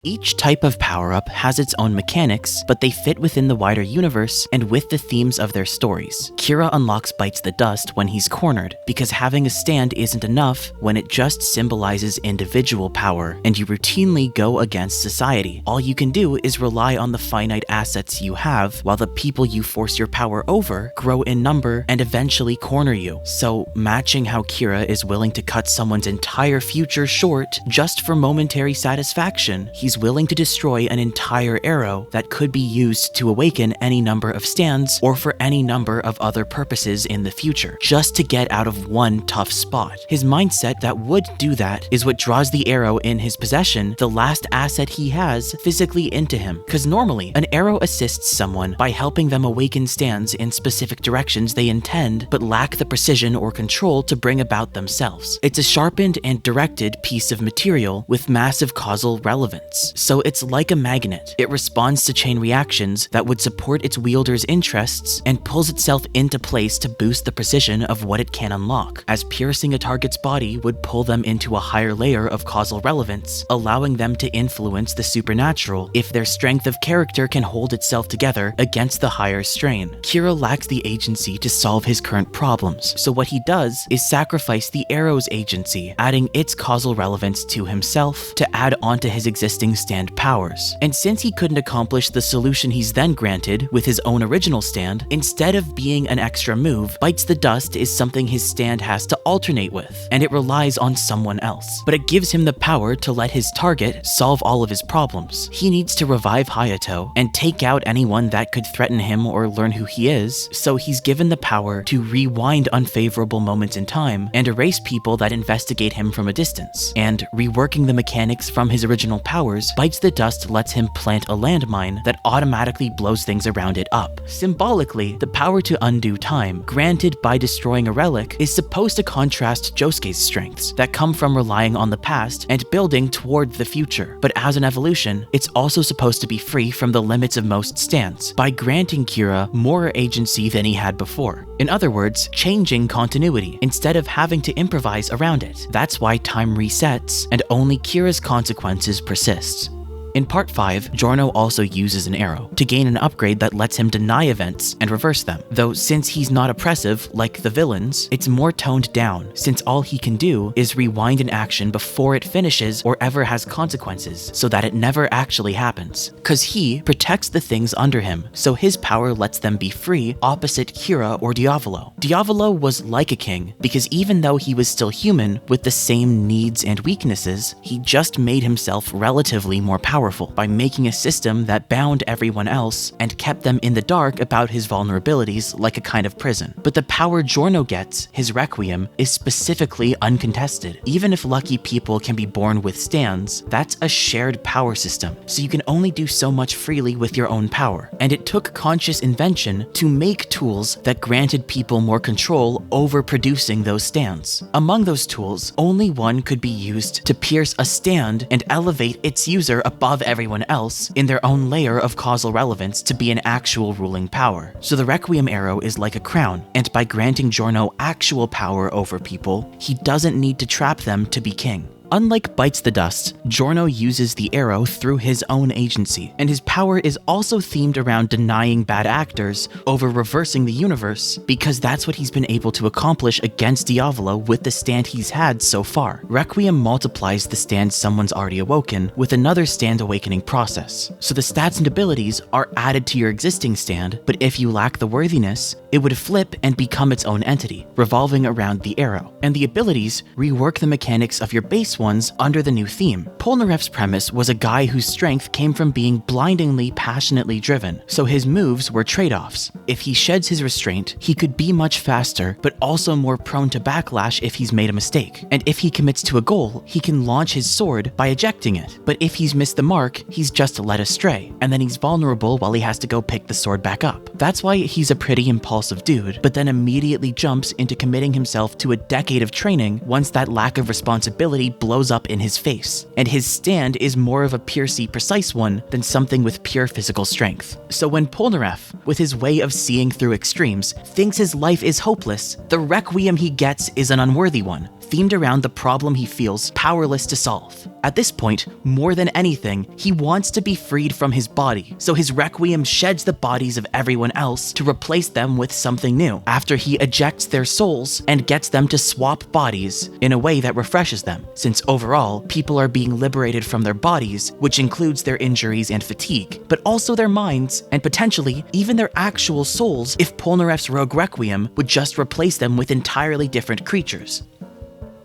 Each type of power-up has its own mechanics, but they fit within the wider universe and with the themes of their stories. Kira unlocks Bites the Dust when he's cornered, because having a stand isn't enough when it just symbolizes individual power, and you routinely go against society. All you can do is rely on the finite assets you have, while the people you force your power over grow in number and eventually corner you. So, matching how Kira is willing to cut someone's entire future short just for momentary satisfaction, he's willing to destroy an entire arrow that could be used to awaken any number of stands or for any number of other purposes in the future, just to get out of one tough spot. His mindset that would do that is what draws the arrow in his possession, the last asset he has, physically into him. Because normally, an arrow assists someone by helping them awaken stands in specific directions they intend but lack the precision or control to bring about themselves. It's a sharpened and directed piece of material with massive causal relevance. So it's like a magnet. It responds to chain reactions that would support its wielder's interests and pulls itself into place to boost the precision of what it can unlock, as piercing a target's body would pull them into a higher layer of causal relevance, allowing them to influence the supernatural if their strength of character can hold itself together against the higher strain. Kira lacks the agency to solve his current problems, so what he does is sacrifice the arrow's agency, adding its causal relevance to himself to add onto his existing stand powers. And since he couldn't accomplish the solution he's then granted with his own original stand, instead of being an extra move, Bites the Dust is something his stand has to alternate with, and it relies on someone else. But it gives him the power to let his target solve all of his problems. He needs to revive Hayato and take out anyone that could threaten him or learn who he is, so he's given the power to rewind unfavorable moments in time and erase people that investigate him from a distance. And reworking the mechanics from his original powers, Bites the Dust lets him plant a landmine that automatically blows things around it up. Symbolically, the power to undo time, granted by destroying a relic, is supposed to contrast Josuke's strengths that come from relying on the past and building toward the future. But as an evolution, it's also supposed to be free from the limits of most stands, by granting Kira more agency than he had before. In other words, changing continuity, instead of having to improvise around it. That's why time resets, and only Kira's consequences persist. In Part 5, Giorno also uses an arrow to gain an upgrade that lets him deny events and reverse them. Though since he's not oppressive like the villains, it's more toned down, since all he can do is rewind an action before it finishes or ever has consequences, so that it never actually happens. Cause he protects the things under him, so his power lets them be free, opposite Kira or Diavolo. Diavolo was like a king, because even though he was still human with the same needs and weaknesses, he just made himself relatively more powerful by making a system that bound everyone else and kept them in the dark about his vulnerabilities like a kind of prison. But the power Giorno gets, his Requiem, is specifically uncontested. Even if lucky people can be born with stands, that's a shared power system, so you can only do so much freely with your own power. And it took conscious invention to make tools that granted people more control over producing those stands. Among those tools, only one could be used to pierce a stand and elevate its user above everyone else in their own layer of causal relevance to be an actual ruling power. So the Requiem arrow is like a crown, and by granting Giorno actual power over people, he doesn't need to trap them to be king. Unlike Bites the Dust, Giorno uses the arrow through his own agency, and his power is also themed around denying bad actors over reversing the universe, because that's what he's been able to accomplish against Diavolo with the stand he's had so far. Requiem multiplies the stand someone's already awoken with another stand awakening process. So the stats and abilities are added to your existing stand, but if you lack the worthiness, it would flip and become its own entity, revolving around the arrow. And the abilities rework the mechanics of your base ones under the new theme. Polnareff's premise was a guy whose strength came from being blindingly passionately driven, so his moves were trade-offs. If he sheds his restraint, he could be much faster, but also more prone to backlash if he's made a mistake. And if he commits to a goal, he can launch his sword by ejecting it. But if he's missed the mark, he's just led astray, and then he's vulnerable while he has to go pick the sword back up. That's why he's a pretty impulsive dude, but then immediately jumps into committing himself to a decade of training once that lack of responsibility blows up in his face, and his stand is more of a piercy, precise one than something with pure physical strength. So when Polnareff, with his way of seeing through extremes, thinks his life is hopeless, the Requiem he gets is an unworthy one, themed around the problem he feels powerless to solve. At this point, more than anything, he wants to be freed from his body, so his Requiem sheds the bodies of everyone else to replace them with something new, after he ejects their souls and gets them to swap bodies in a way that refreshes them, since overall, people are being liberated from their bodies, which includes their injuries and fatigue, but also their minds, and potentially even their actual souls if Polnareff's Rogue Requiem would just replace them with entirely different creatures.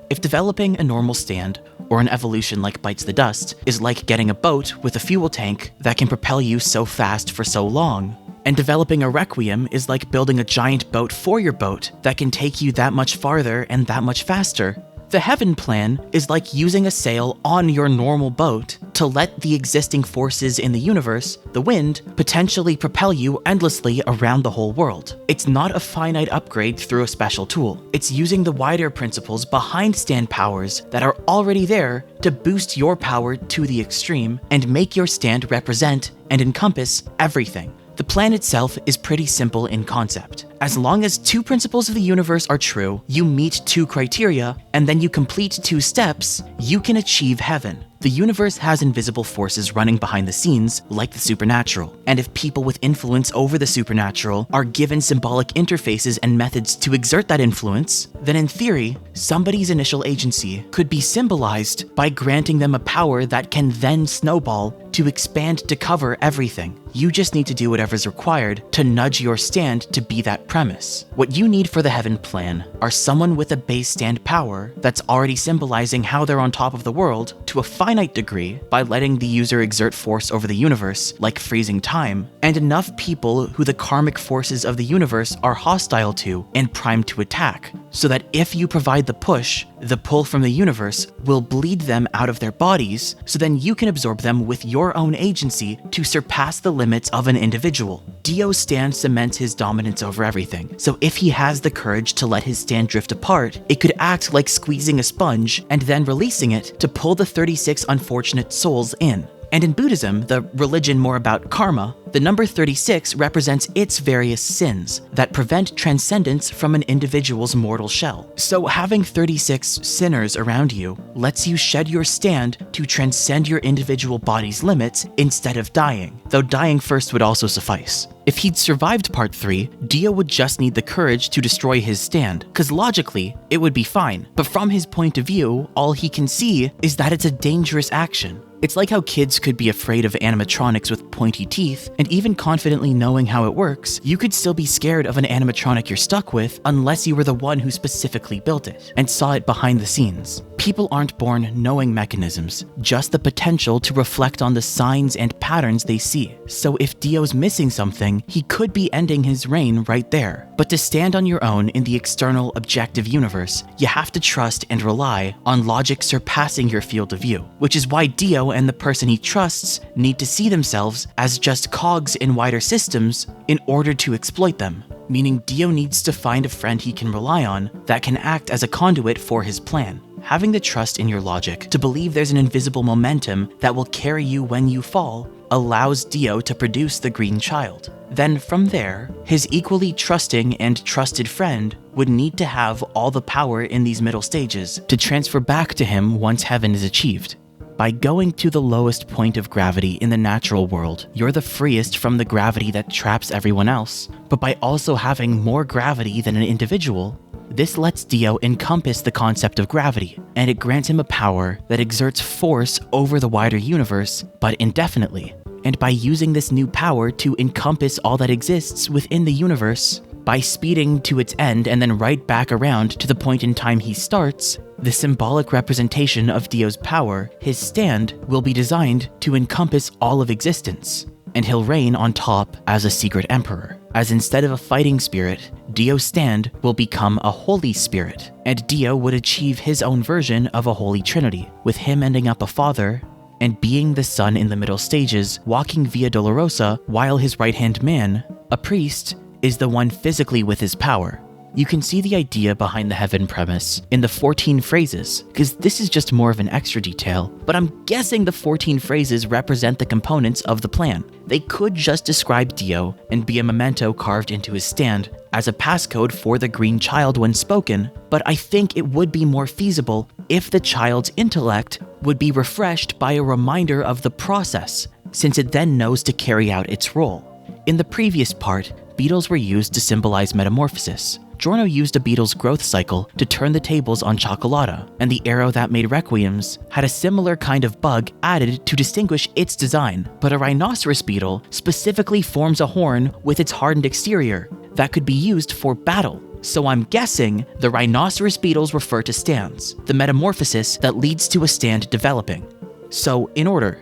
If developing a normal stand, or an evolution like Bites the Dust, is like getting a boat with a fuel tank that can propel you so fast for so long, and developing a Requiem is like building a giant boat for your boat that can take you that much farther and that much faster, the Heaven Plan is like using a sail on your normal boat to let the existing forces in the universe, the wind, potentially propel you endlessly around the whole world. It's not a finite upgrade through a special tool. It's using the wider principles behind stand powers that are already there to boost your power to the extreme and make your stand represent and encompass everything. The plan itself is pretty simple in concept. As long as 2 principles of the universe are true, you meet 2 criteria, and then you complete 2 steps, you can achieve heaven. The universe has invisible forces running behind the scenes, like the supernatural, and if people with influence over the supernatural are given symbolic interfaces and methods to exert that influence, then in theory, somebody's initial agency could be symbolized by granting them a power that can then snowball to expand to cover everything. You just need to do whatever's required to nudge your stand to be that premise. What you need for the Heaven Plan are someone with a base stand power that's already symbolizing how they're on top of the world to a finite degree by letting the user exert force over the universe, like freezing time, and enough people who the karmic forces of the universe are hostile to and primed to attack, so that if you provide the push, the pull from the universe will bleed them out of their bodies, so then you can absorb them with your own agency to surpass the limits of an individual. Dio's stand cements his dominance over everything, so if he has the courage to let his stand drift apart, it could act like squeezing a sponge and then releasing it to pull the 36 unfortunate souls in. And in Buddhism, the religion more about karma, the number 36 represents its various sins that prevent transcendence from an individual's mortal shell. So having 36 sinners around you lets you shed your stand to transcend your individual body's limits instead of dying, though dying first would also suffice. If he'd survived part 3, Dio would just need the courage to destroy his stand, cause logically, it would be fine. But from his point of view, all he can see is that it's a dangerous action. It's like how kids could be afraid of animatronics with pointy teeth, and even confidently knowing how it works, you could still be scared of an animatronic you're stuck with unless you were the one who specifically built it and saw it behind the scenes. People aren't born knowing mechanisms, just the potential to reflect on the signs and patterns they see. So if Dio's missing something, he could be ending his reign right there. But to stand on your own in the external objective universe, you have to trust and rely on logic surpassing your field of view, which is why Dio and the person he trusts need to see themselves as just cogs in wider systems in order to exploit them. Meaning Dio needs to find a friend he can rely on that can act as a conduit for his plan. Having the trust in your logic to believe there's an invisible momentum that will carry you when you fall allows Dio to produce the Green Child. Then from there, his equally trusting and trusted friend would need to have all the power in these middle stages to transfer back to him once heaven is achieved. By going to the lowest point of gravity in the natural world, you're the freest from the gravity that traps everyone else. But by also having more gravity than an individual, this lets Dio encompass the concept of gravity, and it grants him a power that exerts force over the wider universe, but indefinitely. And by using this new power to encompass all that exists within the universe, by speeding to its end and then right back around to the point in time he starts, the symbolic representation of Dio's power, his stand, will be designed to encompass all of existence, and he'll reign on top as a secret emperor. As instead of a fighting spirit, Dio's stand will become a holy spirit, and Dio would achieve his own version of a holy trinity, with him ending up a father, and being the son in the middle stages, walking Via Dolorosa while his right-hand man, a priest, is the one physically with his power. You can see the idea behind the heaven premise in the 14 phrases, because this is just more of an extra detail, but I'm guessing the 14 phrases represent the components of the plan. They could just describe Dio and be a memento carved into his stand as a passcode for the Green Child when spoken, but I think it would be more feasible if the child's intellect would be refreshed by a reminder of the process, since it then knows to carry out its role. In the previous part, beetles were used to symbolize metamorphosis. Giorno used a beetle's growth cycle to turn the tables on Cioccolata, and the arrow that made Requiems had a similar kind of bug added to distinguish its design, but a rhinoceros beetle specifically forms a horn with its hardened exterior that could be used for battle. So I'm guessing the rhinoceros beetles refer to stands, the metamorphosis that leads to a stand developing. So, in order.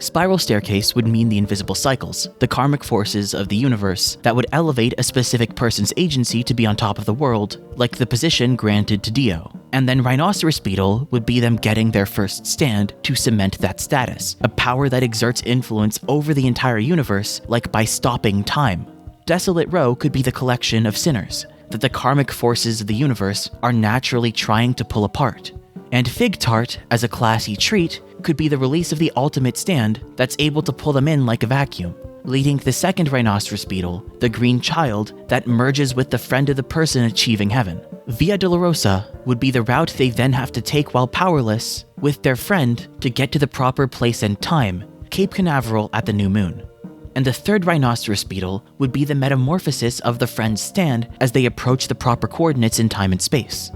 Spiral staircase would mean the invisible cycles, the karmic forces of the universe that would elevate a specific person's agency to be on top of the world, like the position granted to Dio. And then rhinoceros beetle would be them getting their first stand to cement that status, a power that exerts influence over the entire universe, like by stopping time. Desolate Row could be the collection of sinners that the karmic forces of the universe are naturally trying to pull apart. And Fig Tart, as a classy treat, could be the release of the ultimate stand that's able to pull them in like a vacuum, leading to the second rhinoceros beetle, the green child, that merges with the friend of the person achieving heaven. Via Dolorosa would be the route they then have to take while powerless, with their friend, to get to the proper place and time, Cape Canaveral at the new moon. And the third rhinoceros beetle would be the metamorphosis of the friend's stand as they approach the proper coordinates in time and space.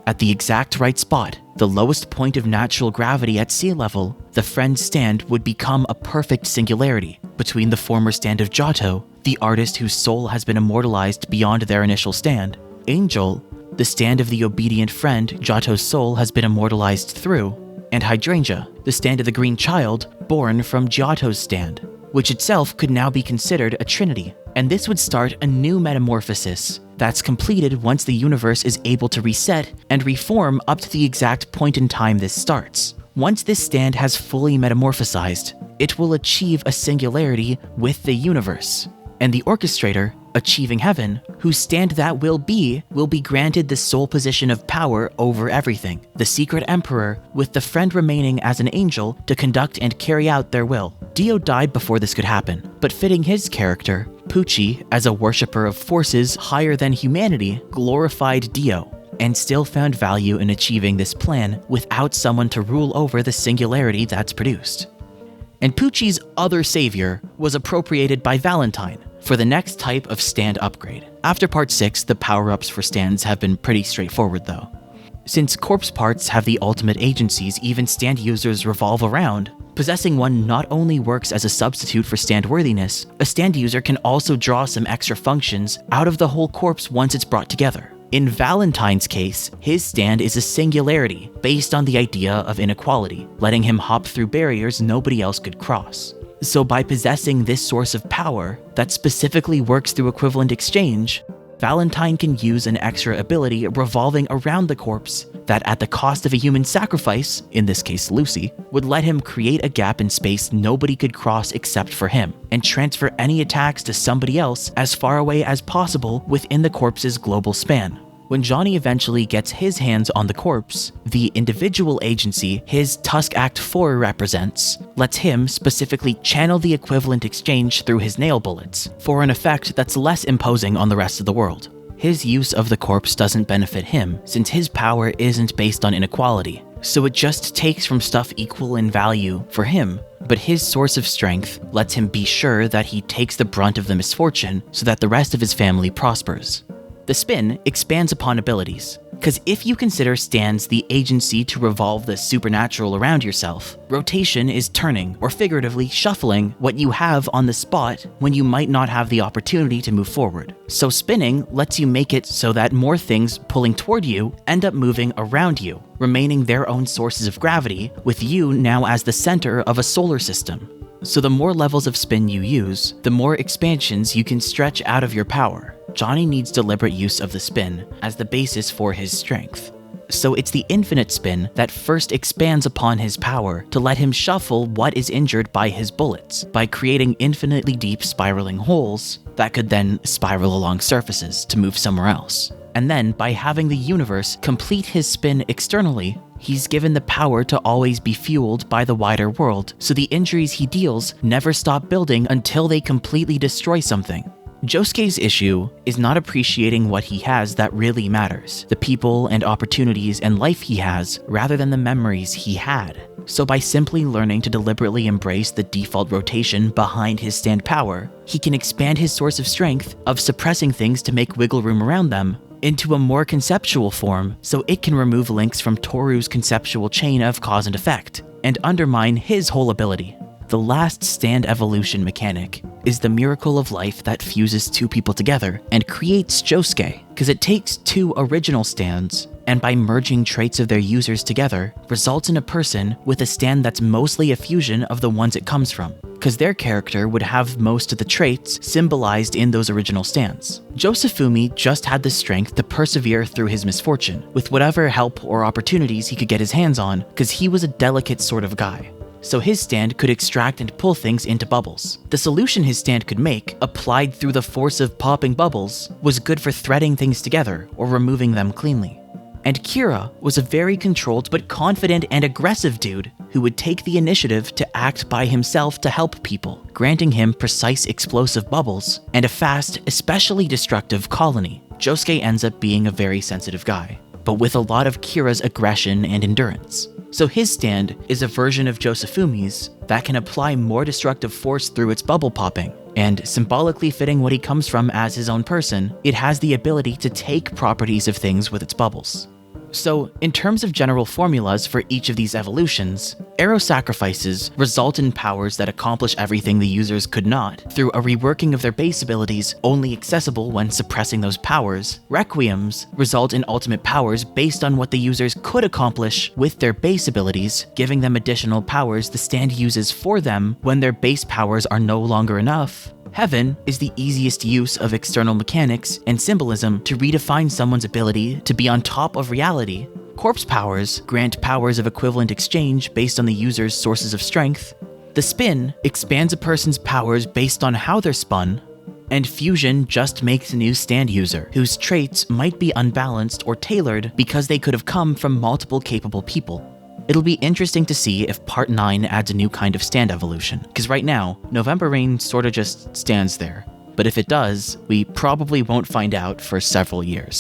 At the exact right spot, the lowest point of natural gravity at sea level, the friend's stand would become a perfect singularity between the former stand of Giotto, the artist whose soul has been immortalized beyond their initial stand, Angel, the stand of the obedient friend Giotto's soul has been immortalized through, and Hydrangea, the stand of the green child born from Giotto's stand, which itself could now be considered a trinity. And this would start a new metamorphosis that's completed once the universe is able to reset and reform up to the exact point in time this starts. Once this stand has fully metamorphosized, it will achieve a singularity with the universe. And the orchestrator, achieving heaven, whose stand that will be granted the sole position of power over everything, the secret emperor, with the friend remaining as an angel to conduct and carry out their will. Dio died before this could happen, but fitting his character, Pucci, as a worshipper of forces higher than humanity, glorified Dio, and still found value in achieving this plan without someone to rule over the singularity that's produced. And Pucci's other savior was appropriated by Valentine for the next type of stand upgrade. After part 6, the power-ups for stands have been pretty straightforward though. Since corpse parts have the ultimate agencies even stand users revolve around, possessing one not only works as a substitute for stand worthiness, a stand user can also draw some extra functions out of the whole corpse once it's brought together. In Valentine's case, his stand is a singularity based on the idea of inequality, letting him hop through barriers nobody else could cross. So by possessing this source of power that specifically works through equivalent exchange, Valentine can use an extra ability revolving around the corpse that, at the cost of a human sacrifice, in this case Lucy, would let him create a gap in space nobody could cross except for him, and transfer any attacks to somebody else as far away as possible within the corpse's global span. When Johnny eventually gets his hands on the corpse, the individual agency his Tusk Act 4 represents lets him specifically channel the equivalent exchange through his nail bullets, for an effect that's less imposing on the rest of the world. His use of the corpse doesn't benefit him, since his power isn't based on inequality, so it just takes from stuff equal in value for him, but his source of strength lets him be sure that he takes the brunt of the misfortune so that the rest of his family prospers. The spin expands upon abilities, because if you consider stands the agency to revolve the supernatural around yourself, rotation is turning, or figuratively shuffling, what you have on the spot when you might not have the opportunity to move forward. So spinning lets you make it so that more things pulling toward you end up moving around you, remaining their own sources of gravity, with you now as the center of a solar system. So the more levels of spin you use, the more expansions you can stretch out of your power. Johnny needs deliberate use of the spin as the basis for his strength. So it's the infinite spin that first expands upon his power to let him shuffle what is injured by his bullets, by creating infinitely deep spiraling holes that could then spiral along surfaces to move somewhere else. And then by having the universe complete his spin externally, he's given the power to always be fueled by the wider world, so the injuries he deals never stop building until they completely destroy something. Josuke's issue is not appreciating what he has that really matters, the people and opportunities and life he has, rather than the memories he had. So by simply learning to deliberately embrace the default rotation behind his stand power, he can expand his source of strength of suppressing things to make wiggle room around them into a more conceptual form, so it can remove links from Toru's conceptual chain of cause and effect, and undermine his whole ability. The last stand evolution mechanic is the miracle of life that fuses two people together and creates Josuke, because it takes two original stands and by merging traits of their users together, results in a person with a stand that's mostly a fusion of the ones it comes from, because their character would have most of the traits symbolized in those original stands. Josefumi just had the strength to persevere through his misfortune, with whatever help or opportunities he could get his hands on, because he was a delicate sort of guy. So his stand could extract and pull things into bubbles. The solution his stand could make, applied through the force of popping bubbles, was good for threading things together or removing them cleanly. And Kira was a very controlled but confident and aggressive dude who would take the initiative to act by himself to help people, granting him precise explosive bubbles and a fast, especially destructive colony. Josuke ends up being a very sensitive guy, but with a lot of Kira's aggression and endurance. So his stand is a version of Josefumi's that can apply more destructive force through its bubble popping, and symbolically fitting what he comes from as his own person, it has the ability to take properties of things with its bubbles. So, in terms of general formulas for each of these evolutions, arrow sacrifices result in powers that accomplish everything the users could not through a reworking of their base abilities only accessible when suppressing those powers. Requiems result in ultimate powers based on what the users could accomplish with their base abilities, giving them additional powers the stand uses for them when their base powers are no longer enough. Heaven is the easiest use of external mechanics and symbolism to redefine someone's ability to be on top of reality. Corpse powers grant powers of equivalent exchange based on the user's sources of strength. The spin expands a person's powers based on how they're spun. And fusion just makes a new stand user whose traits might be unbalanced or tailored because they could have come from multiple capable people. It'll be interesting to see if Part 9 adds a new kind of stand evolution, because right now, November Rain sorta just stands there. But if it does, we probably won't find out for several years.